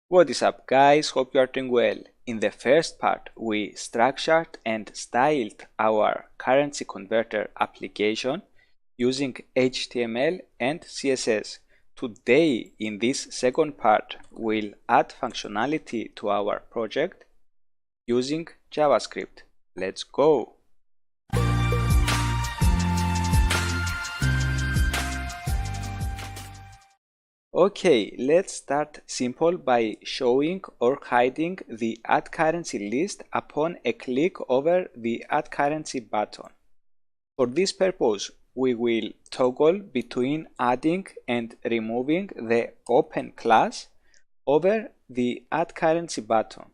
What is up, guys? Hope you are doing well. In the first part, we structured and styled our currency converter application using HTML and CSS. Today, in this second part, we'll add functionality to our project using JavaScript. Let's go! Okay, let's start simple by showing or hiding the Add Currency list upon a click over the Add Currency button. For this purpose, we will toggle between adding and removing the Open class over the Add Currency button.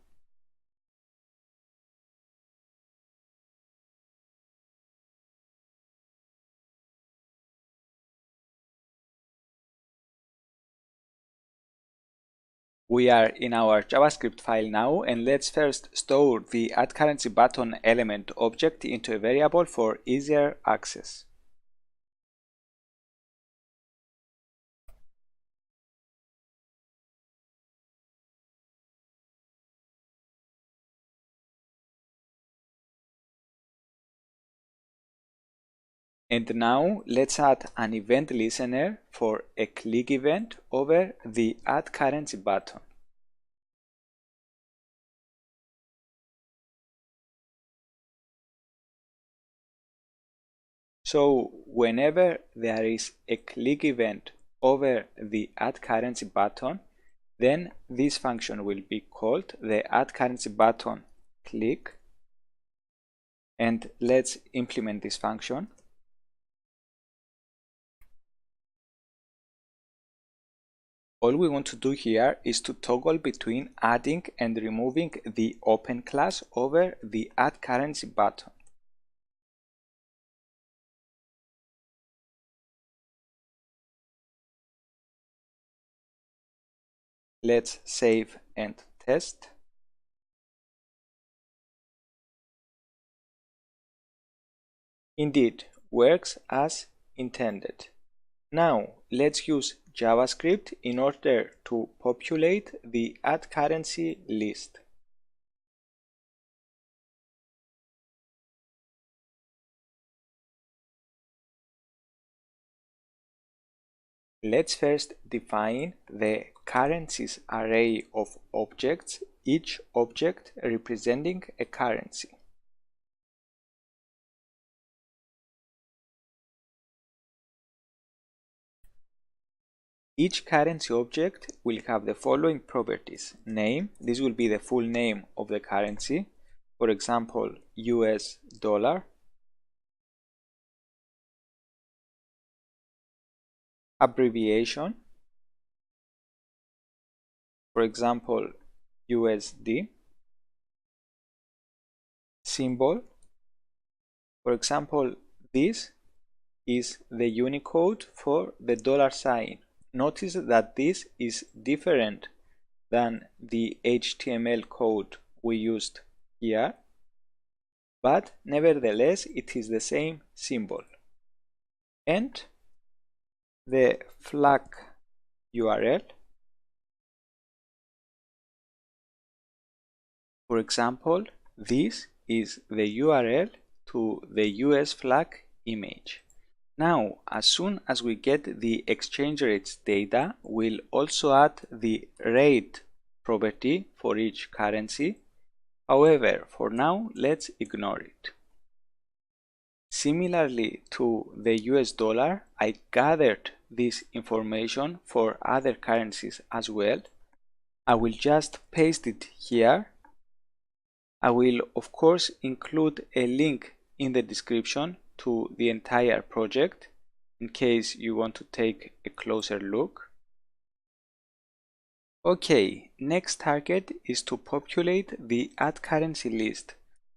We are in our JavaScript file now, and let's first store the Add Currency button element object into a variable for easier access. And now let's add an event listener for a click event over the Add Currency button. So whenever there is a click event over the Add Currency button, then this function will be called the Add Currency button click. And let's implement this function. All we want to do here is to toggle between adding and removing the Open class over the Add Currency button. Let's save and test. Indeed, works as intended. Now, let's use JavaScript in order to populate the Add Currency list. Let's first define the currencies array of objects, each object representing a currency. Each currency object will have the following properties. Name, this will be the full name of the currency, for example, US dollar. Abbreviation, for example, USD. Symbol, for example, this is the Unicode for the dollar sign. Notice that this is different than the HTML code we used here, but nevertheless it is the same symbol. And the flag URL, for example, this is the URL to the US flag image. Now, as soon as we get the exchange rates data, we'll also add the rate property for each currency. However, for now, let's ignore it. Similarly to the US dollar, I gathered this information for other currencies as well. I will just paste it here. I will, of course, include a link in the description to the entire project in case you want to take a closer look. Okay, next target is to populate the Add Currency list.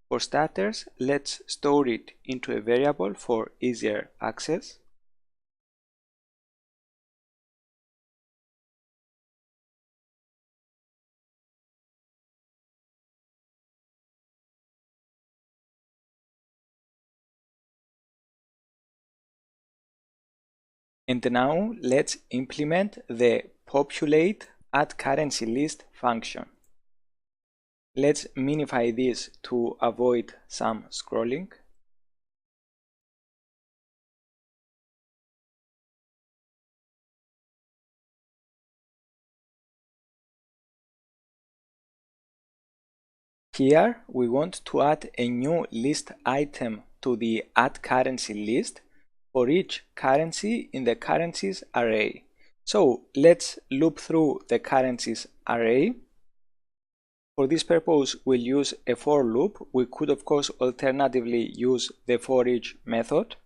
For starters, let's store it into a variable for easier access. And now let's implement the populate addCurrencyList function. Let's minify this to avoid some scrolling. Here we want to add a new list item to the addCurrencyList for each currency in the currencies array. So let's loop through the currencies array. For this purpose, we'll use a for loop. We could, of course, alternatively use the for each method.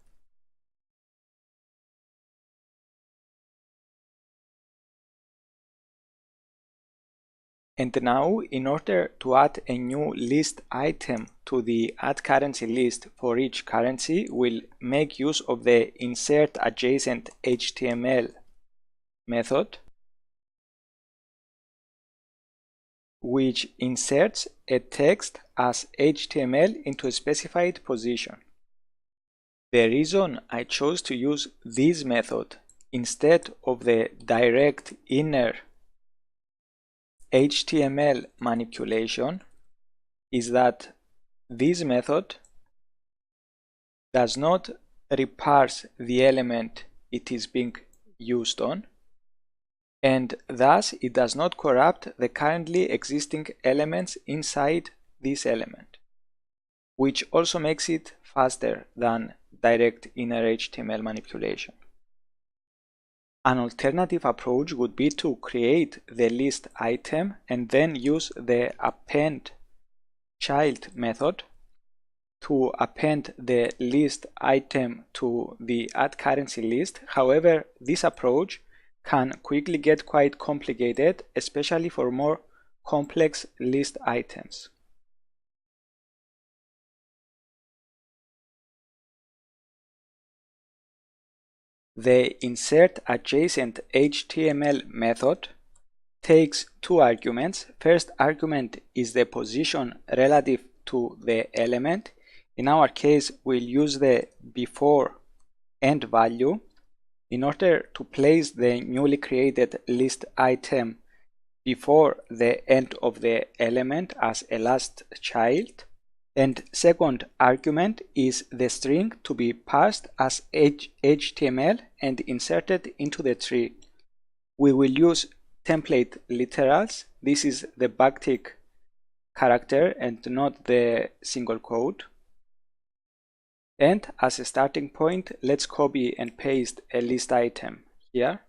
And now, in order to add a new list item to the addCurrencyList for each currency, we'll make use of the insert adjacent HTML method, which inserts a text as HTML into a specified position. The reason I chose to use this method instead of the direct inner HTML manipulation is that this method does not reparse the element it is being used on, and thus it does not corrupt the currently existing elements inside this element, which also makes it faster than direct inner HTML manipulation. An alternative approach would be to create the list item and then use the append child method to append the list item to the addCurrencyList. However, this approach can quickly get quite complicated, especially for more complex list items. The insert adjacent HTML method takes two arguments. First argument is the position relative to the element. In our case, we'll use the before end value in order to place the newly created list item before the end of the element as a last child. And second argument is the string to be parsed as HTML and inserted into the tree. We will use template literals. This is the backtick character and not the single quote. And as a starting point, let's copy and paste a list item here.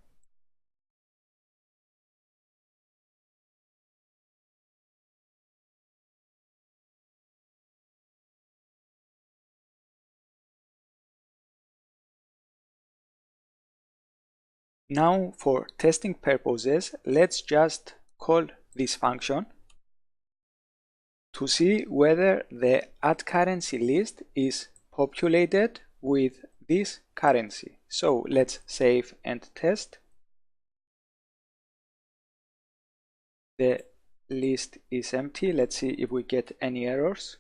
Now for testing purposes, let's just call this function to see whether the addCurrencyList is populated with this currency. So let's save and test. The list is empty. Let's see if we get any errors.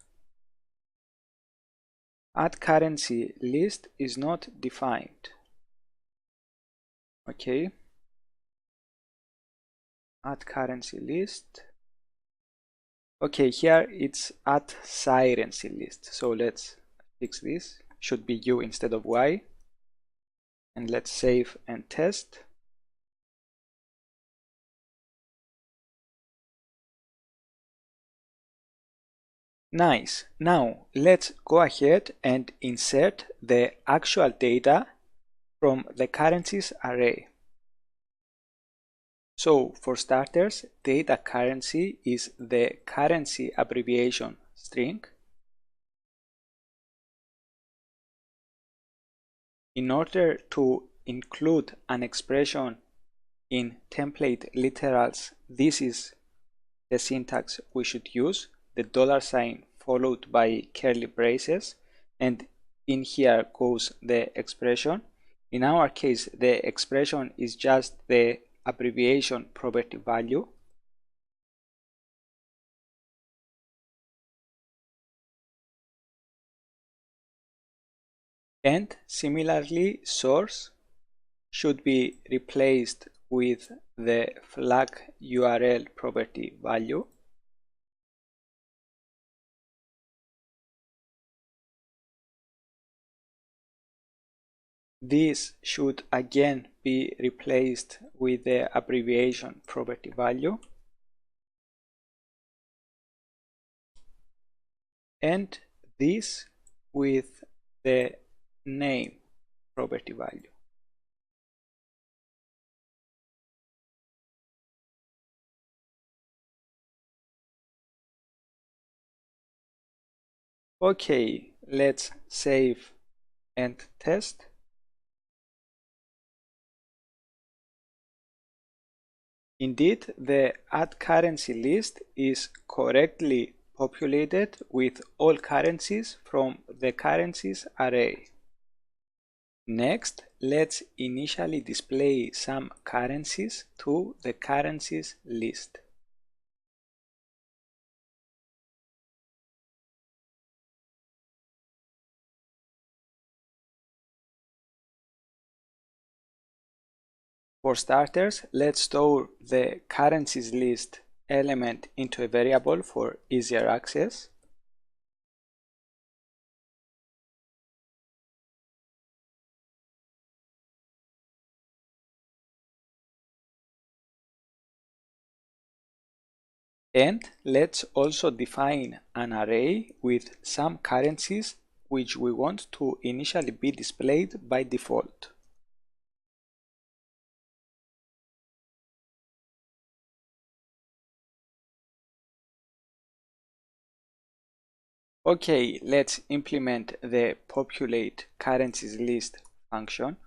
addCurrencyList is not defined. Okay, addCurrencyList. Okay, here it's addCurrencyList. So let's fix this. Should be U instead of Y. And let's save and test. Nice. Now let's go ahead and insert the actual data from the currencies array. So for starters, data currency is the currency abbreviation string. In order to include an expression in template literals, this is the syntax we should use, the $sign followed by curly braces, and in here goes the expression. In our case, the expression is just the abbreviation property value. And similarly, source should be replaced with the flag URL property value. This should again be replaced with the abbreviation property value. And this with the name property value. Okay, let's save and test. Indeed, the add currency list is correctly populated with all currencies from the currencies array. Next, let's initially display some currencies to the currencies list. For starters, let's store the currencies list element into a variable for easier access. And let's also define an array with some currencies which we want to initially be displayed by default. Okay, let's implement the populate currencies list function.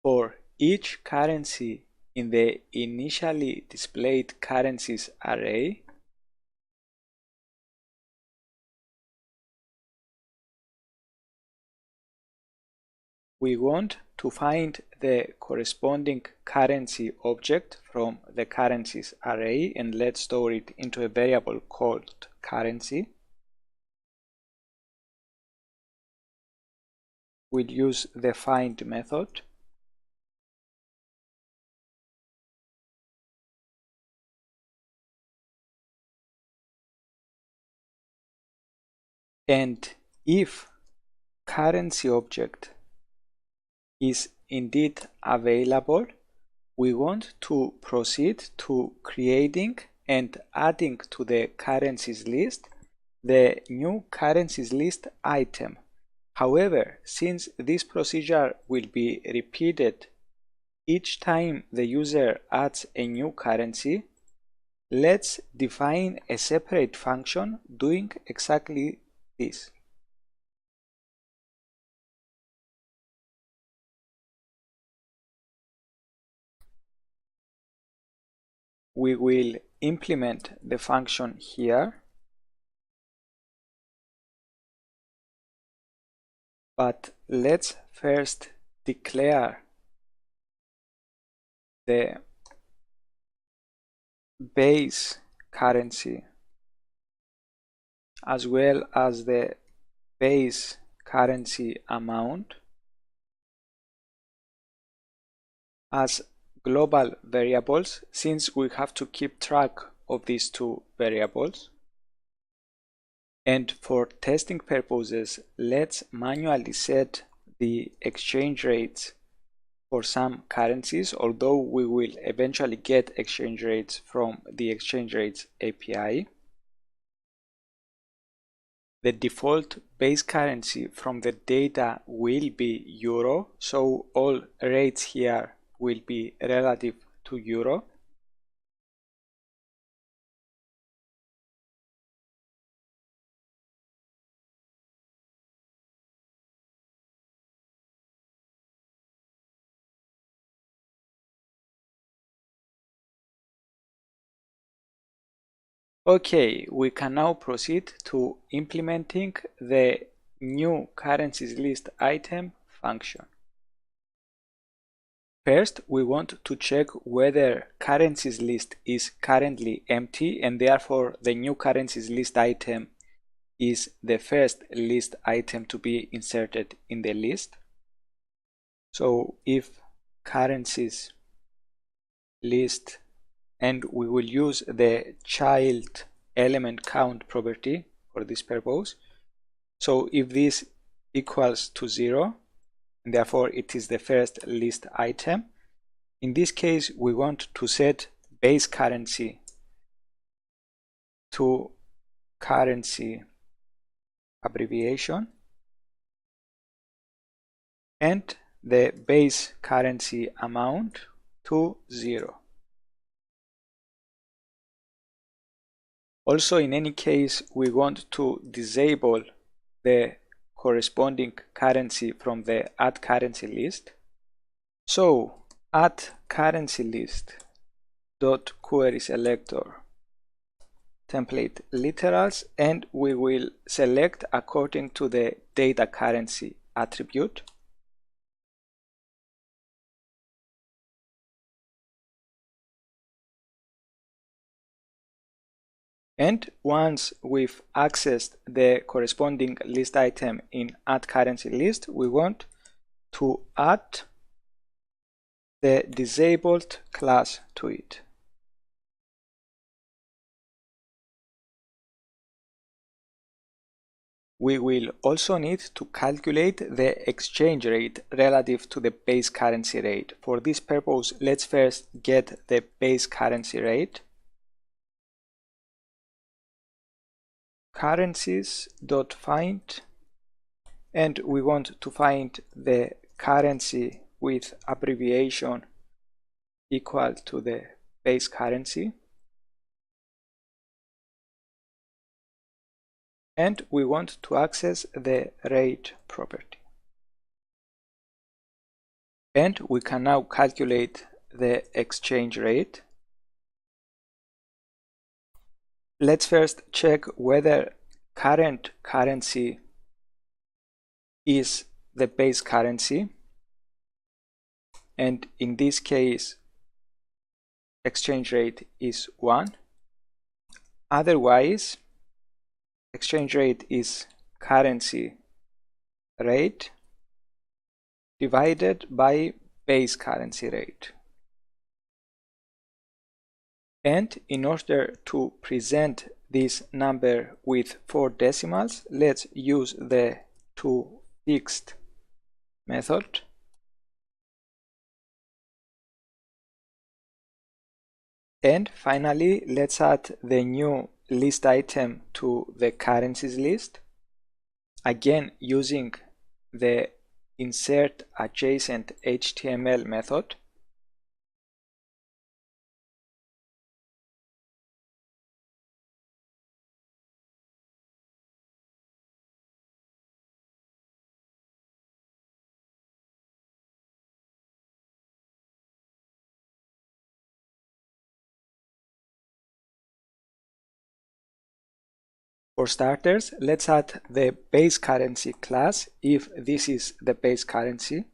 For each currency in the initially displayed currencies array, we want to find the corresponding currency object from the currencies array, and let's store it into a variable called currency. We'll use the find method. And if currency object is indeed available, we want to proceed to creating and adding to the currencies list the new currencies list item. However, since this procedure will be repeated each time the user adds a new currency, let's define a separate function doing exactly this. We will implement the function here, but let's first declare the base currency as well as the base currency amount as global variables, since we have to keep track of these two variables. And for testing purposes, let's manually set the exchange rates for some currencies, although we will eventually get exchange rates from the exchange rates API. The default base currency from the data will be euro, so all rates here will be relative to euro. Okay, we can now proceed to implementing the new currencies list item function. First, we want to check whether currencies list is currently empty, and therefore the new currencies list item is the first list item to be inserted in the list. So if currencies list, and we will use the child element count property for this purpose. So if this equals to 0, and therefore it is the first list item, in this case we want to set base currency to currency abbreviation and the base currency amount to 0. Also, in any case, we want to disable the corresponding currency from the add currency list. So add currency list dot query selector template literals, and we will select according to the data currency attribute. And once we've accessed the corresponding list item in add currency list, we want to add the disabled class to it. We will also need to calculate the exchange rate relative to the base currency rate. For this purpose, let's first get the base currency rate. Currencies.find, and we want to find the currency with abbreviation equal to the base currency, and we want to access the rate property. And we can now calculate the exchange rate. Let's first check whether current currency is the base currency, and in this case exchange rate is 1. Otherwise, exchange rate is currency rate divided by base currency rate. And in order to present this number with 4 decimals, let's use the toFixed method. And finally, let's add the new list item to the currencies list, again using the insert adjacent HTML method. For starters, let's add the base currency class if this is the base currency.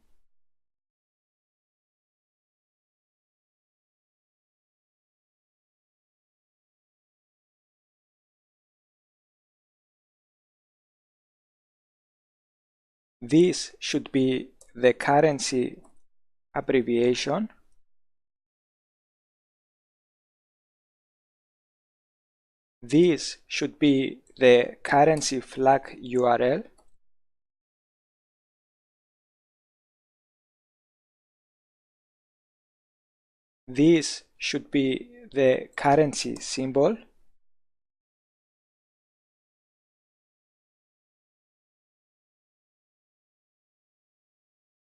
This should be the currency abbreviation. This should be the currency flag URL. This should be the currency symbol.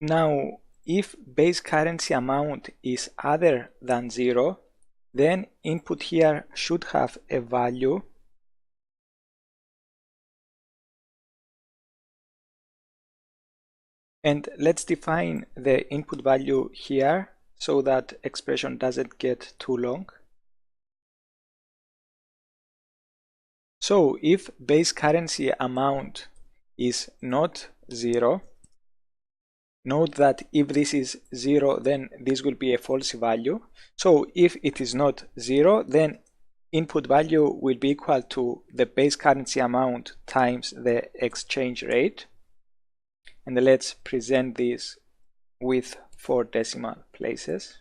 Now, if base currency amount is other than 0, then input here should have a value. And let's define the input value here so that expression doesn't get too long. So if base currency amount is not 0, note that if this is 0, then this will be a false value. So if it is not 0, then input value will be equal to the base currency amount times the exchange rate. And let's present this with 4 decimal places.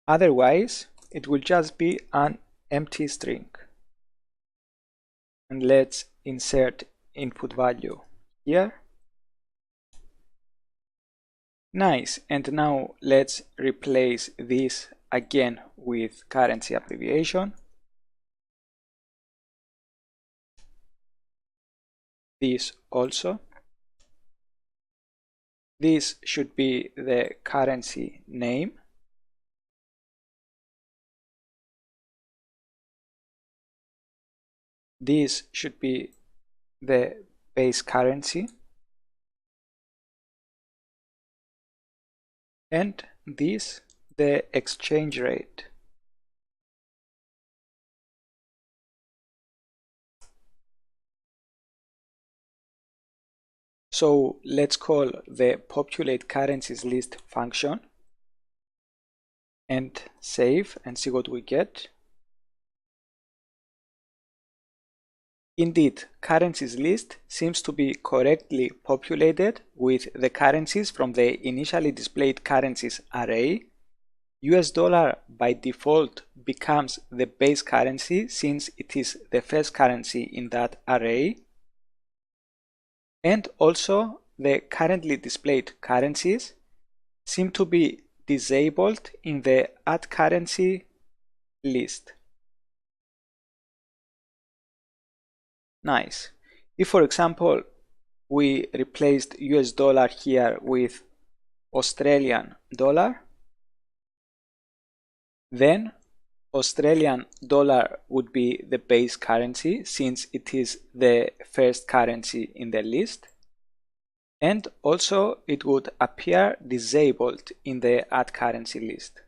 Otherwise, it will just be an empty string. And let's insert input value here. Nice, and now let's replace this again with currency abbreviation. This also. This should be the currency name. This should be the base currency. And this the exchange rate. So let's call the populate currencies list function and save and see what we get. Indeed, currencies list seems to be correctly populated with the currencies from the initially displayed currencies array. US dollar by default becomes the base currency since it is the first currency in that array. And also the currently displayed currencies seem to be disabled in the add currency list. Nice. If, for example, we replaced US dollar here with Australian dollar, then Australian dollar would be the base currency since it is the first currency in the list. And also it would appear disabled in the add currency list.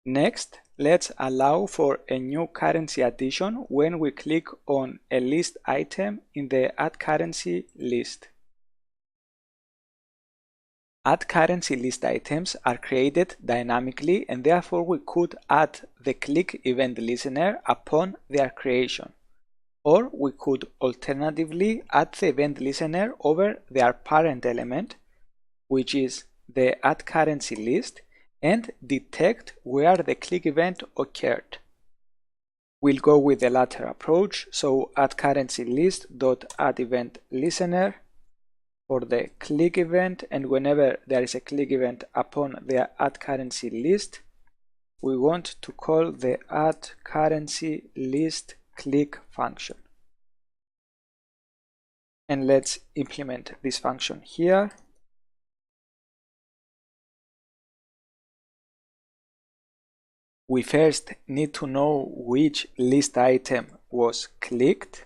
Next, let's allow for a new currency addition when we click on a list item in the add currency list. Add currency list items are created dynamically and therefore we could add the click event listener upon their creation. Or we could alternatively add the event listener over their parent element, which is the add currency list, and detect where the click event occurred. We'll go with the latter approach, so add currency list dot add event listener for the click event, and whenever there is a click event upon the add currency list, we want to call the add currency list click function. And let's implement this function here. We first need to know which list item was clicked.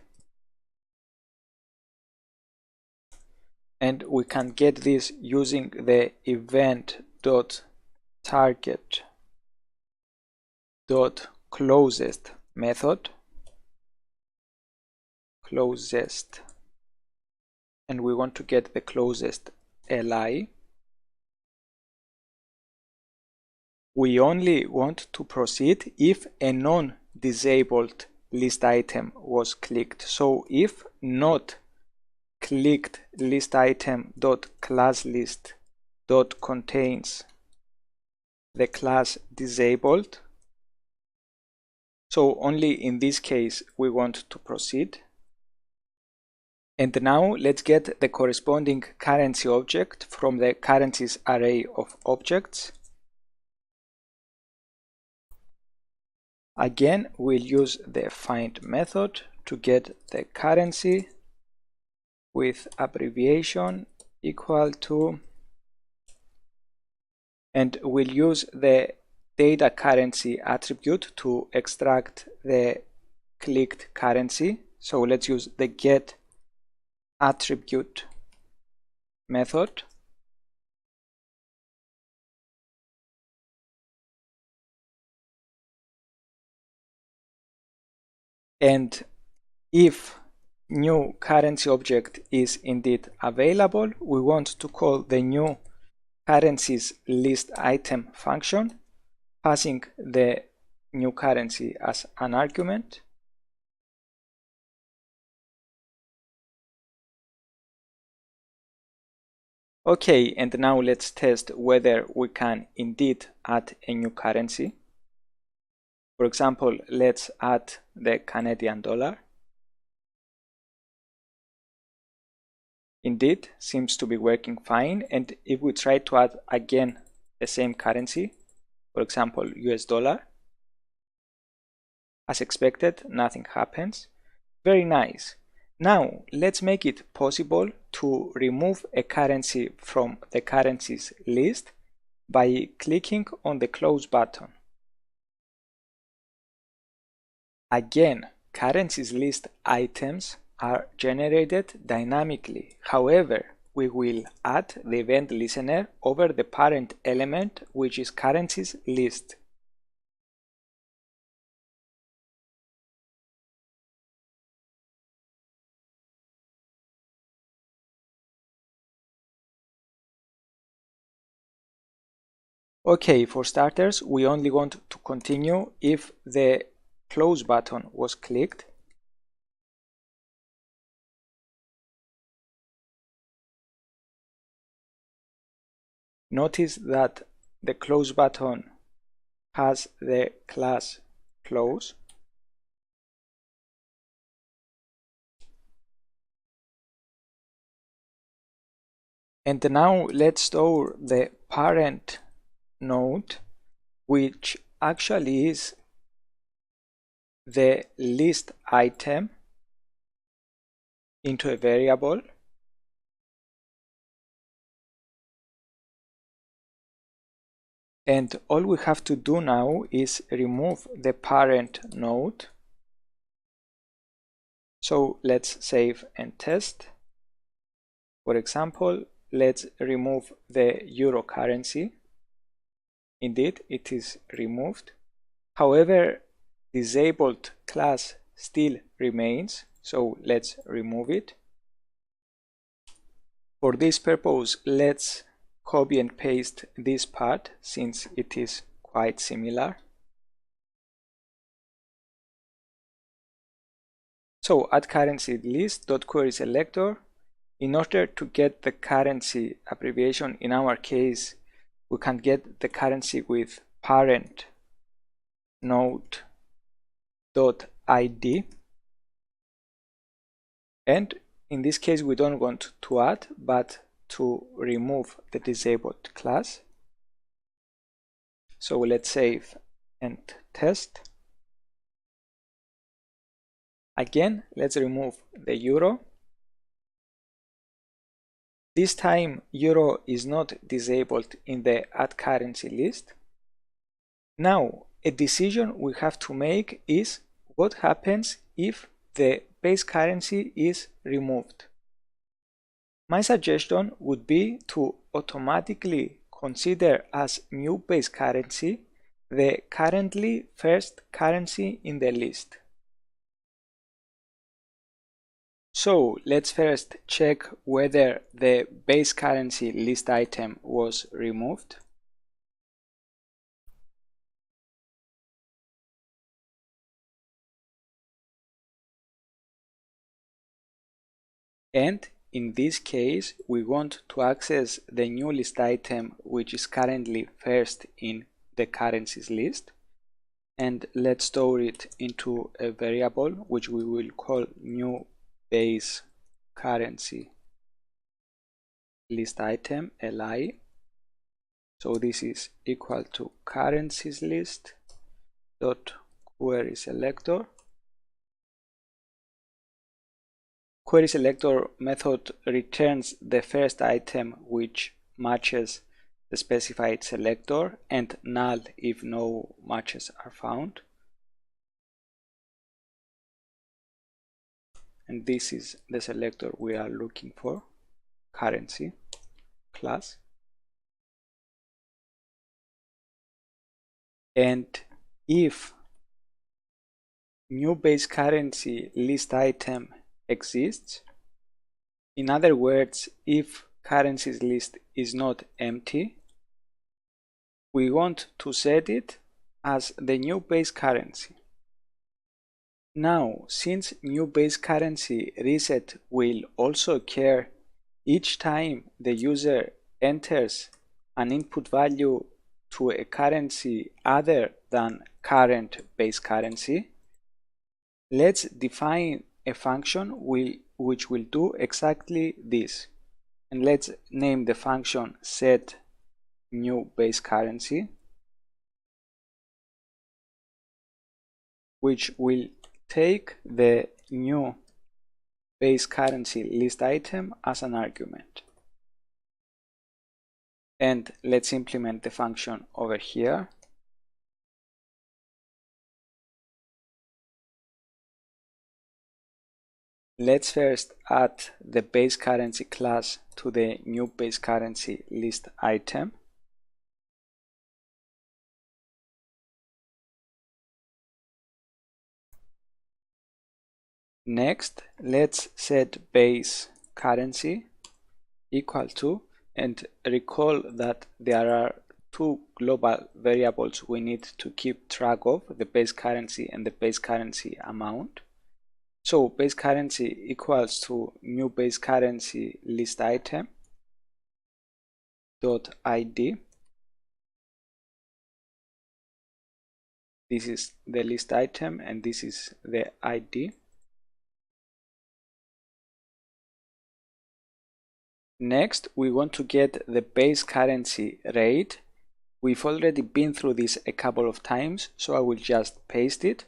And we can get this using the event.target.closest method. Closest. And we want to get the closest li. We only want to proceed if a non-disabled list item was clicked. So if not clicked list item dot class list dot contains the class disabled, so only in this case we want to proceed. And now let's get the corresponding currency object from the currencies array of objects. Again, we'll use the find method to get the currency with abbreviation equal to, and we'll use the data currency attribute to extract the clicked currency. So let's use the get attribute method. And if new currency object is indeed available, we want to call the new currencies list item function, passing the new currency as an argument. Okay, and now let's test whether we can indeed add a new currency. For example, let's add the Canadian dollar. Indeed, seems to be working fine. And if we try to add again the same currency, for example, US dollar, as expected, nothing happens. Very nice. Now, let's make it possible to remove a currency from the currencies list by clicking on the close button. Again, currencies list items are generated dynamically. However, we will add the event listener over the parent element, which is currencies list. Okay, for starters, we only want to continue if the close button was clicked. Notice that the close button has the class close. And now let's store the parent node, which actually is the list item, into a variable. And all we have to do now is remove the parent node. So let's save and test. For example, let's remove the euro currency. Indeed, it is removed. However, disabled class still remains, so let's remove it. For this purpose, let's copy and paste this part since it is quite similar. So add currency list.querySelector. In order to get the currency abbreviation, in our case, we can get the currency with parent node.id. And in this case, we don't want to add, but to remove the disabled class. So let's save and test. Again, let's remove the euro. This time, euro is not disabled in the add currency list. Now, a decision we have to make is what happens if the base currency is removed. My suggestion would be to automatically consider as new base currency the currently first currency in the list. So let's first check whether the base currency list item was removed. And in this case, we want to access the new list item, which is currently first in the currencies list. And let's store it into a variable, which we will call new base currency list item, li. So this is equal to currencies list dot query selector. Query selector method returns the first item which matches the specified selector and null if no matches are found. And this is the selector we are looking for, currency class. And if new base currency list item exists. In other words, if currencies list is not empty, we want to set it as the new base currency. Now, since new base currency reset will also occur each time the user enters an input value to a currency other than current base currency, let's define a function which will do exactly this. And let's name the function set new base currency, which will take the new base currency list item as an argument. And let's implement the function over here. Let's first add the base currency class to the new base currency list item. Next, let's set base currency equal to, and recall that there are two global variables we need to keep track of, the base currency and the base currency amount. So base currency equals to new base currency list item dot id. This is the list item and this is the id. Next, we want to get the base currency rate. We've already been through this a couple of times, so I will just paste it.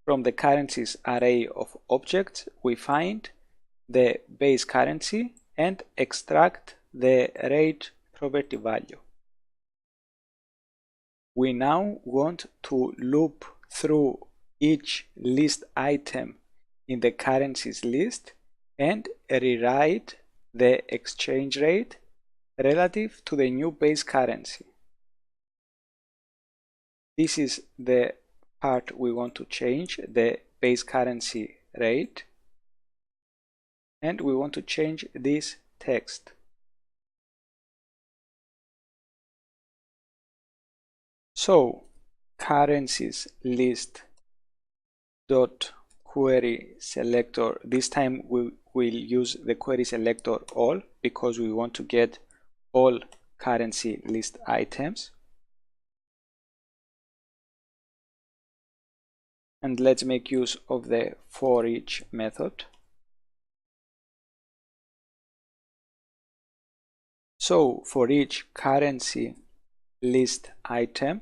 From the currencies array of objects, we find the base currency and extract the rate property value. We now want to loop through each list item in the currencies list and rewrite the exchange rate relative to the new base currency. This is the part we want to change, the base currency rate, and we want to change this text. So currencies list dot query selector, this time we will use the query selector all because we want to get all currency list items. And let's make use of the for each method. So for each currency list item,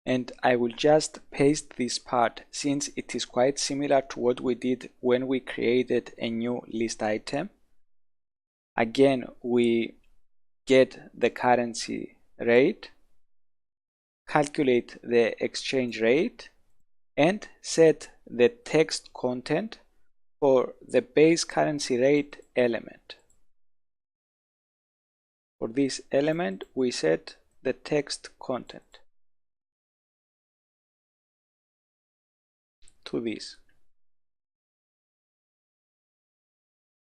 and I will just paste this part since it is quite similar to what we did when we created a new list item. Again, we get the currency rate, calculate the exchange rate, and set the text content for the base currency rate element. For this element, we set the text content to this.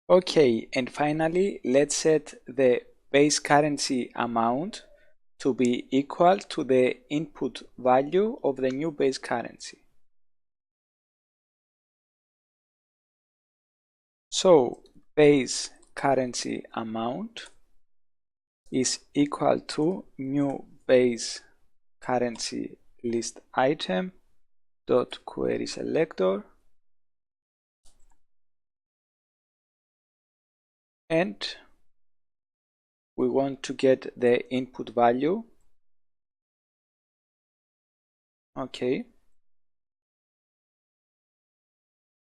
Okay, and finally, let's set the base currency amount to be equal to the input value of the new base currency. So base currency amount is equal to new base currency list item dot query selector, and we want to get the input value. Okay,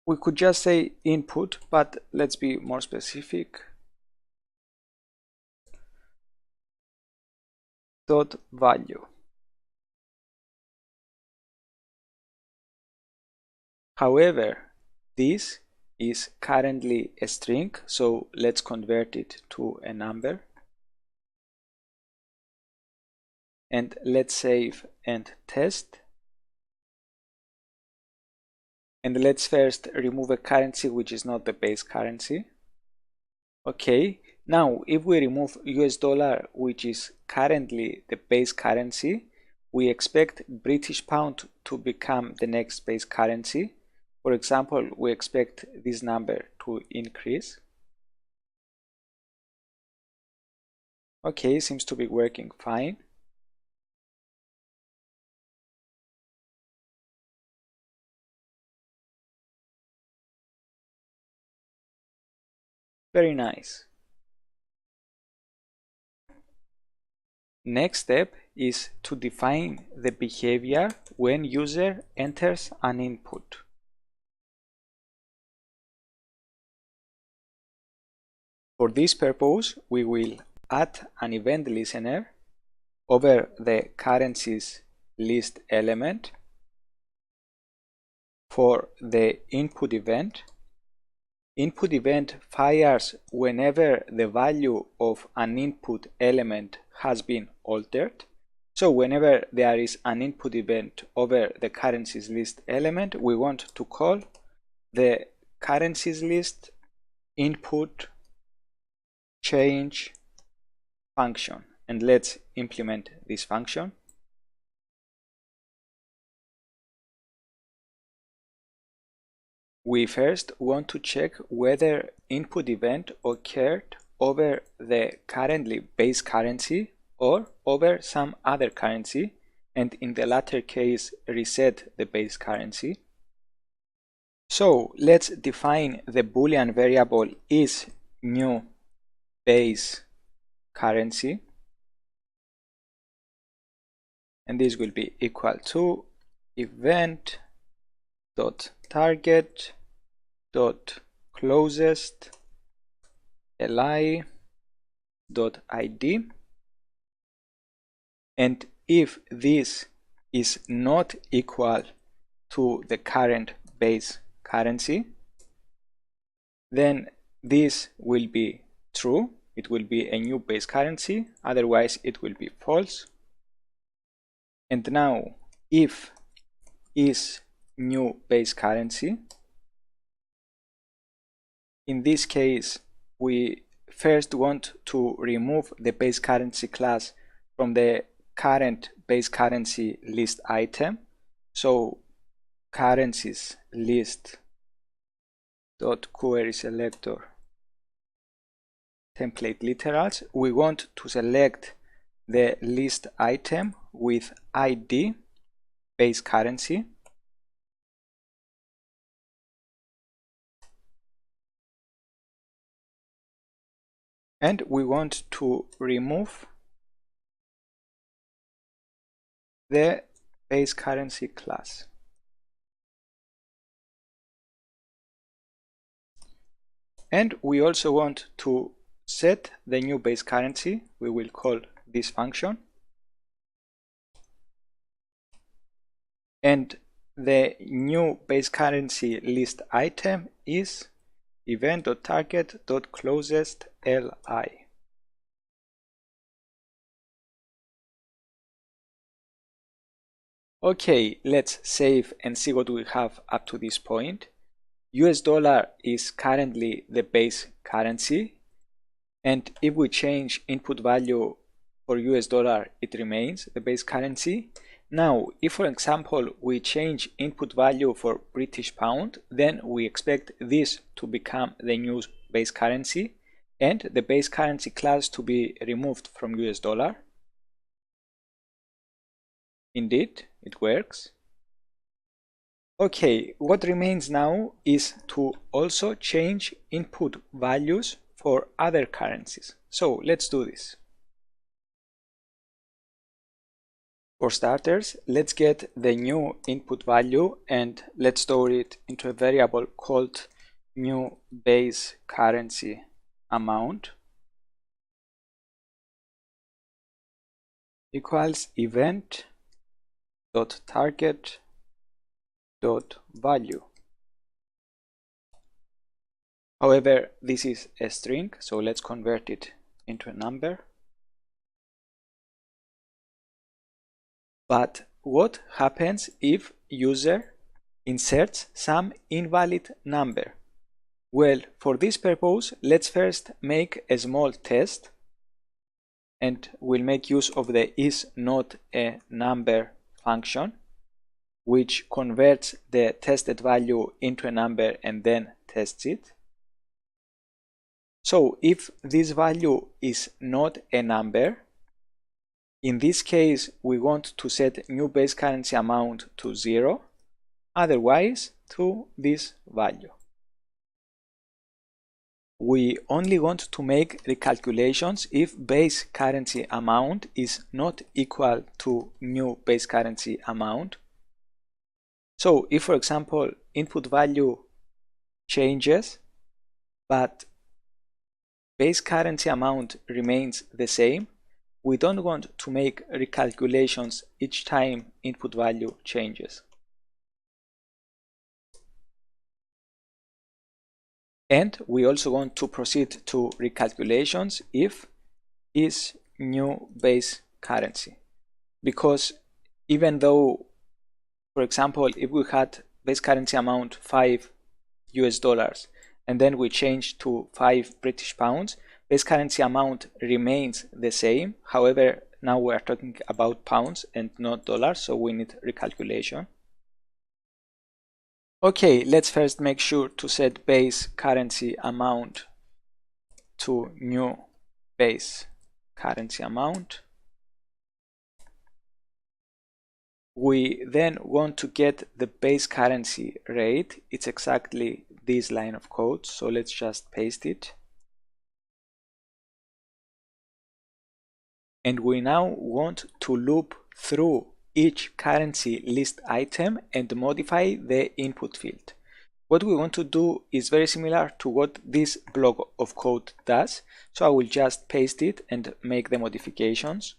we could just say input, but let's be more specific. Dot value. However, this is currently a string, so let's convert it to a number. And let's save and test. And let's first remove a currency which is not the base currency. Okay, now if we remove US dollar, which is currently the base currency, we expect British pound to become the next base currency. For example, we expect this number to increase. Okay, seems to be working fine. Very nice. Next step is to define the behavior when user enters an input. For this purpose, we will add an event listener over the currencies list element. For the input event fires whenever the value of an input element has been altered. So whenever there is an input event over the currencies list element, we want to call the currencies list input change function. And let's implement this function. We first want to check whether input event occurred over the currently base currency or over some other currency, and in the latter case reset the base currency. So let's define the Boolean variable is new base currency, and this will be equal to event dot target dot closest li dot id, and if this is not equal to the current base currency, then this will be true, it will be a new base currency, otherwise it will be false. And now if is new base currency, in this case we first want to remove the base currency class from the current base currency list item. So currencies list dot query selector template literals, we want to select the list item with id base currency, and we want to remove the base currency class. And we also want to set the new base currency. We will call this function. And the new base currency list item is event.target.closest li. Okay, let's save and see what we have up to this point. US dollar is currently the base currency, and if we change input value for US dollar, it remains the base currency. Now, if for example we change input value for British pound, then we expect this to become the new base currency and the base currency class to be removed from US dollar. Indeed, it works. Okay, what remains now is to also change input values for other currencies. So let's do this. For starters, let's get the new input value and let's store it into a variable called new base currency amount equals event dot target dot value. However, this is a string, so let's convert it into a number. But what happens if user inserts some invalid number? Well, for this purpose, let's first make a small test, and we'll make use of the isNotANumber function, which converts the tested value into a number and then tests it. So if this value is not a number, in this case we want to set new base currency amount to 0, otherwise to this value. We only want to make recalculations if base currency amount is not equal to new base currency amount. So if, for example, input value changes but base currency amount remains the same, we don't want to make recalculations each time input value changes. And we also want to proceed to recalculations if is new base currency, because even though, for example, if we had base currency amount $5 and then we change to 5 British pounds, base currency amount remains the same. However, now we are talking about pounds and not dollars, so we need recalculation. Okay, let's first make sure to set base currency amount to new base currency amount. We then want to get the base currency rate. It's exactly this line of code, so let's just paste it. And we now want to loop through each currency list item and modify the input field. What we want to do is very similar to what this block of code does, so I will just paste it and make the modifications.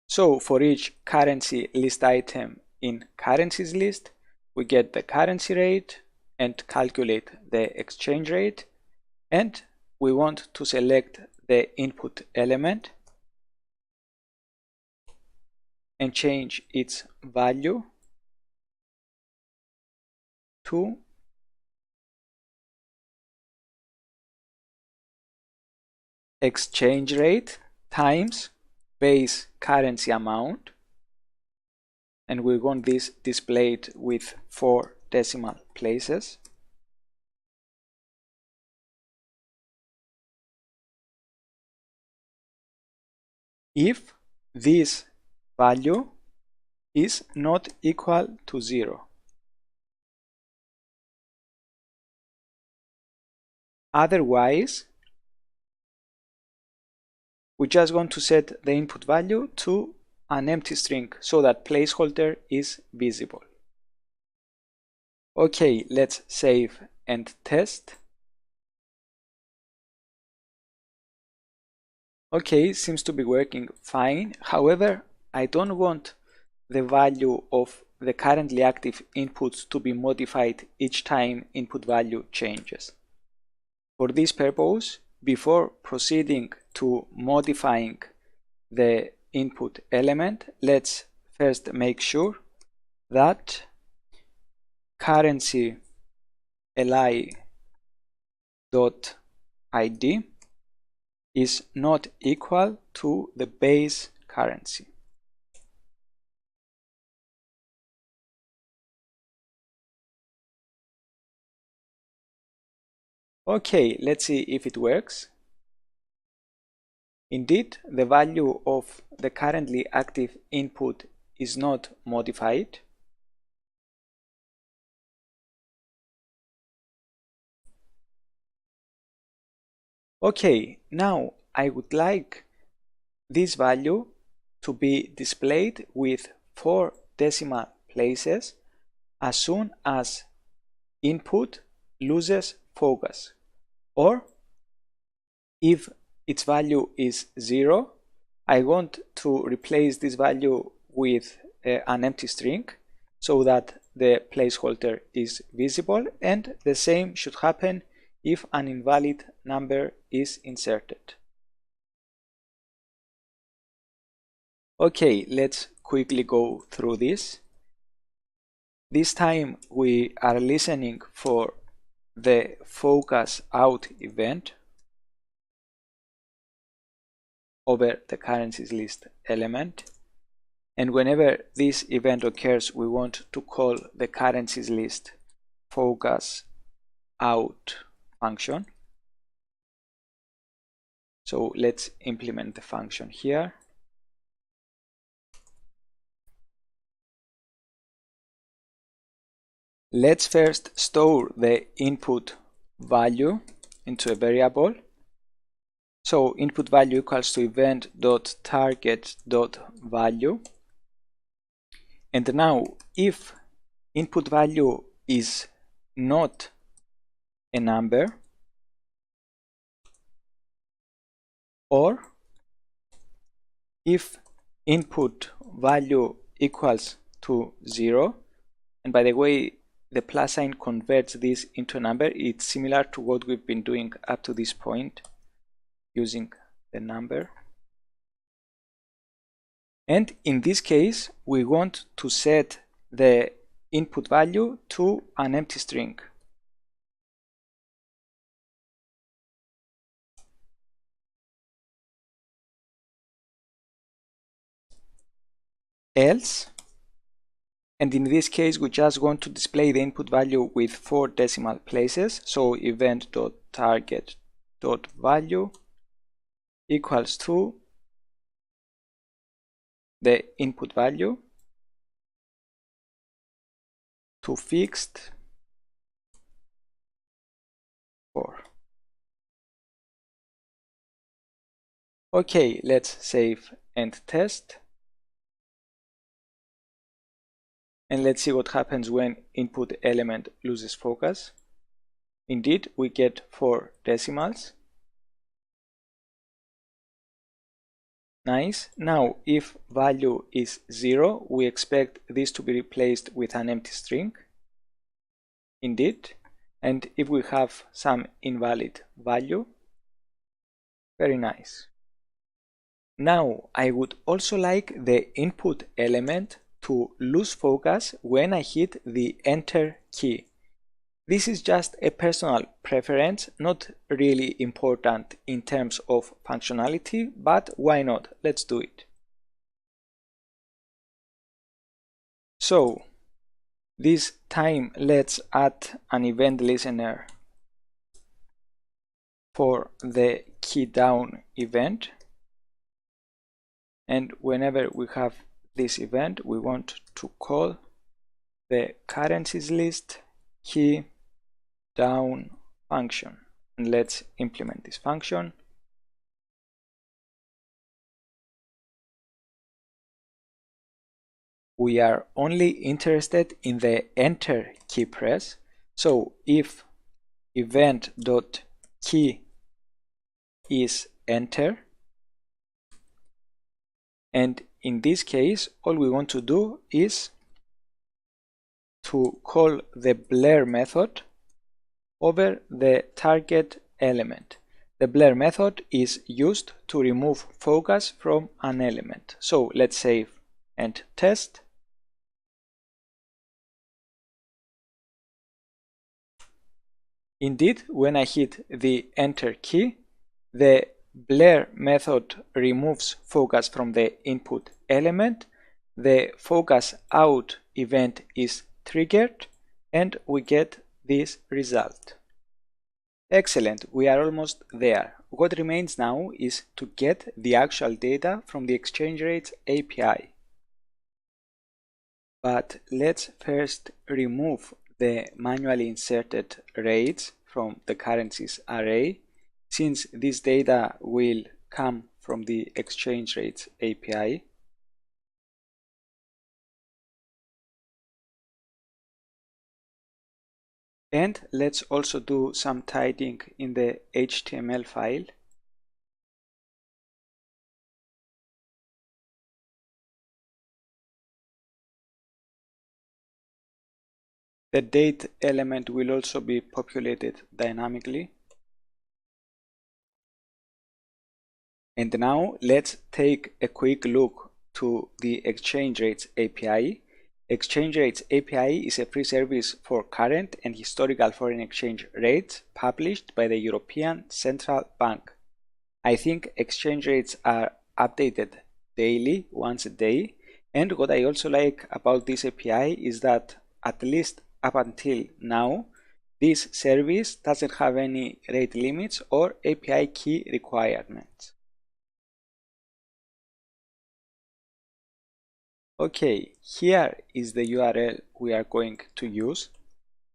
So for each currency list item in currencies list, we get the currency rate and calculate the exchange rate, and we want to select the input element and change its value to exchange rate times base currency amount, and we want this displayed with 4 decimal places. If this value is not equal to 0. Otherwise, we just want to set the input value to an empty string so that placeholder is visible. Okay, let's save and test. Okay, seems to be working fine. However, I don't want the value of the currently active inputs to be modified each time input value changes. For this purpose, before proceeding to modifying the input element, let's first make sure that currency li.id is not equal to the base currency. Okay, let's see if it works. Indeed, the value of the currently active input is not modified. Okay, now I would like this value to be displayed with 4 decimal places as soon as input loses focus, or if its value is 0, I want to replace this value with an empty string so that the placeholder is visible, and the same should happen if an invalid number is inserted. Okay, let's quickly go through this. This time we are listening for the focus out event over the currencies list element. And whenever this event occurs, we want to call the currencies list focus out function. So let's implement the function here. Let's first store the input value into a variable. So input value equals to event.target.value. And now if input value is not a number, or if input value equals to 0, and by the way, the plus sign converts this into a number. It's similar to what we've been doing up to this point using the number. And in this case, we want to set the input value to an empty string. Else, and in this case, we just want to display the input value with 4 decimal places. So event.target.value equals to the input value to fixed 4. Okay, let's save and test. And let's see what happens when input element loses focus. Indeed, we get 4 decimals. Nice. Now, if value is 0, we expect this to be replaced with an empty string. Indeed. And if we have some invalid value, very nice. Now, I would also like the input element to lose focus when I hit the Enter key. This is just a personal preference, not really important in terms of functionality, but why not? Let's do it. So, this time let's add an event listener for the key down event. And whenever we have this event, we want to call the currencies list key down function. And let's implement this function. We are only interested in the enter key press. So if event.key is enter, and in this case, all we want to do is to call the blur method over the target element. The blur method is used to remove focus from an element. So let's save and test. Indeed, when I hit the enter key, the blur method removes focus from the input element. The focus out event is triggered and we get this result. Excellent, we are almost there. What remains now is to get the actual data from the exchange rates API. But let's first remove the manually inserted rates from the currencies array, since this data will come from the exchange rates API. And let's also do some tidying in the HTML file. The date element will also be populated dynamically. And now let's take a quick look to the Exchange Rates API. Exchange Rates API is a free service for current and historical foreign exchange rates published by the European Central Bank. I think exchange rates are updated daily, once a day, and what I also like about this API is that, at least up until now, this service doesn't have any rate limits or API key requirements. Okay, here is the URL we are going to use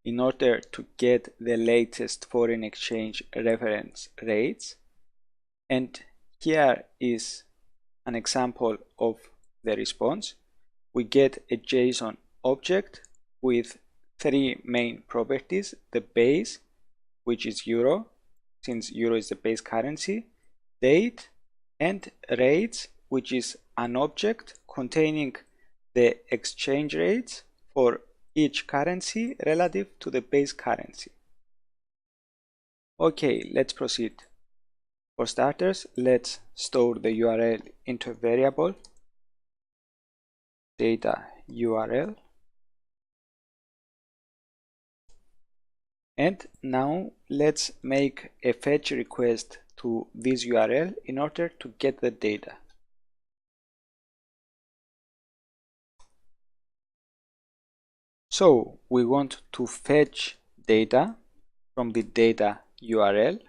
in order to get the latest foreign exchange reference rates. And here is an example of the response. We get a JSON object with three main properties: the base, which is euro, since euro is the base currency, date, and rates, which is an object containing the exchange rates for each currency relative to the base currency. Okay, let's proceed. For starters, let's store the URL into a variable, data URL. And now let's make a fetch request to this URL in order to get the data. So we want to fetch data from the data URL,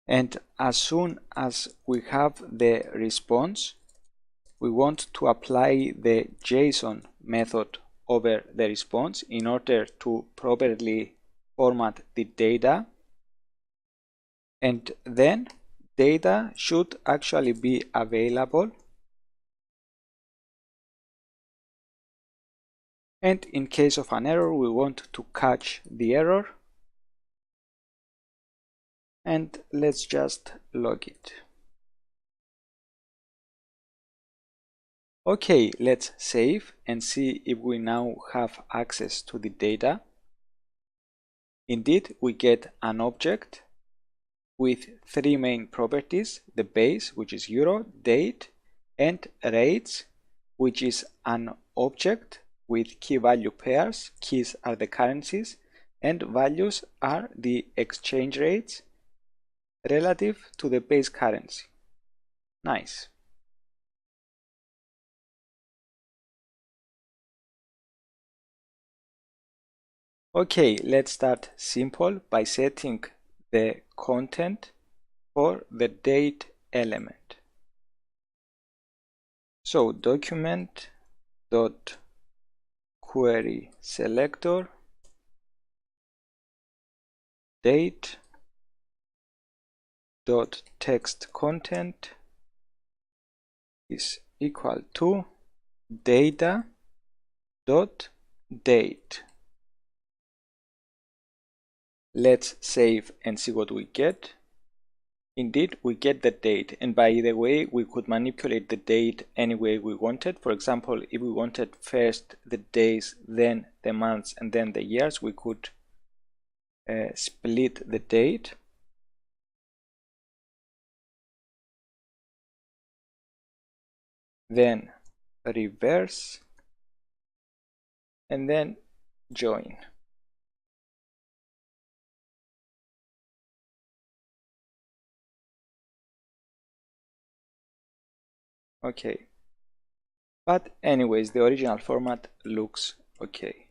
and as soon as we have the response, we want to apply the JSON method over the response in order to properly format the data, and then data should actually be available. And in case of an error, we want to catch the error, and let's just log it. Okay, let's save and see if we now have access to the data. Indeed, we get an object with three main properties: the base, which is euro, date, and rates, which is an object with key value pairs. Keys are the currencies and values are the exchange rates relative to the base currency. Nice. Okay, let's start simple by setting the content for the date element. So document dot query selector date dot text content is equal to data dot date. Let's save and see what we get. Indeed, we get the date, and by the way, we could manipulate the date any way we wanted. For example, if we wanted first the days, then the months, and then the years, we could split the date. Then reverse, and then join. Okay, but anyways, the original format looks okay.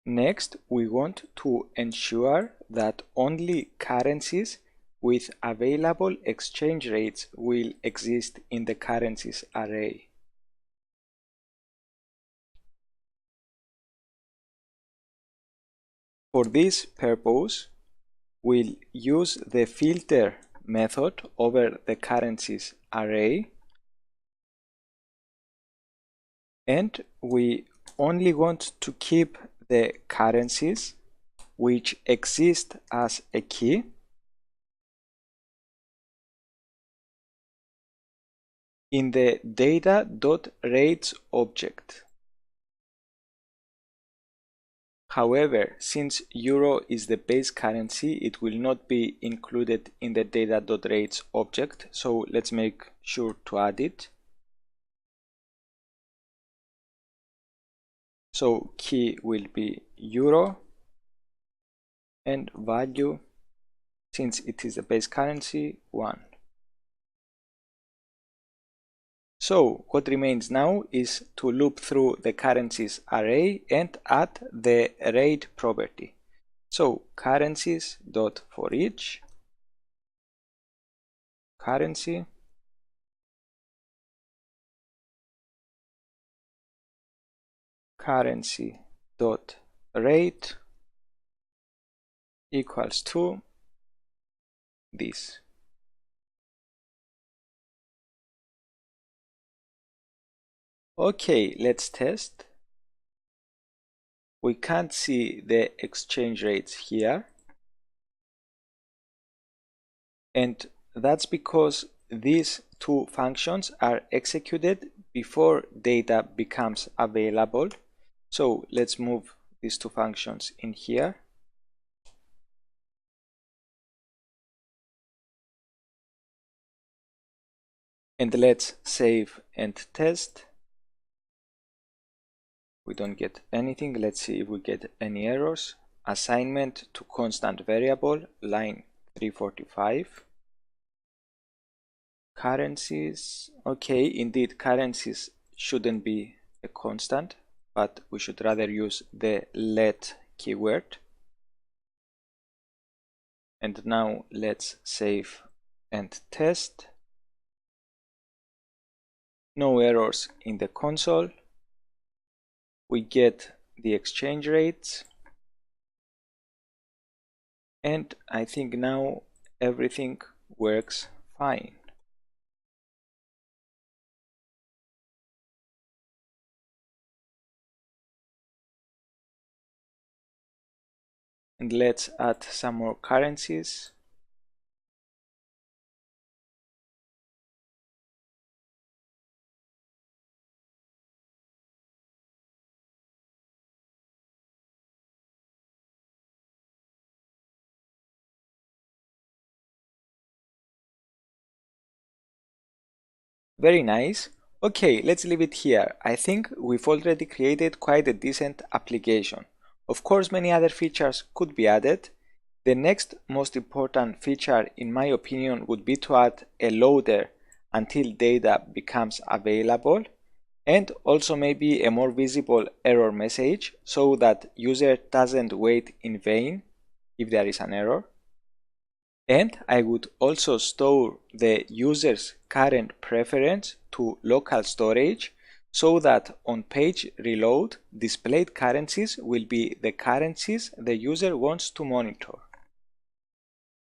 Next, we want to ensure that only currencies with available exchange rates will exist in the currencies array. For this purpose, we'll use the filter method over the currencies array, and we only want to keep the currencies which exist as a key in the data.rates object. However, since euro is the base currency, it will not be included in the data.rates object, so let's make sure to add it. So key will be euro and value, since it is the base currency, 1. So what remains now is to loop through the currencies array and add the rate property. So currencies dot for each currency dot rate equals to this. Okay, let's test. We can't see the exchange rates here, and that's because these two functions are executed before data becomes available. So let's move these two functions in here. And let's save and test. We don't get anything. Let's see if we get any errors. Assignment to constant variable, line 345. Currencies. Okay, indeed, currencies shouldn't be a constant, but we should rather use the let keyword. And now let's save and test. No errors in the console. We get the exchange rates, and I think now everything works fine. And let's add some more currencies. Very nice. Okay, let's leave it here. I think we've already created quite a decent application. Of course, many other features could be added. The next most important feature, in my opinion, would be to add a loader until data becomes available, and also maybe a more visible error message so that user doesn't wait in vain if there is an error. And I would also store the user's current preference to local storage so that on page reload, displayed currencies will be the currencies the user wants to monitor.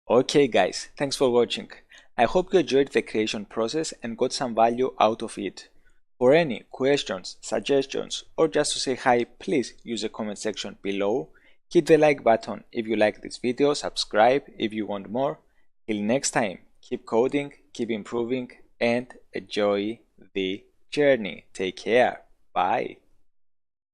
Okay guys, thanks for watching. I hope you enjoyed the creation process and got some value out of it. For any questions, suggestions, or just to say hi, please use the comment section below. Hit the like button if you like this video, subscribe if you want more. Till next time, keep coding, keep improving, and enjoy the journey. Take care. Bye.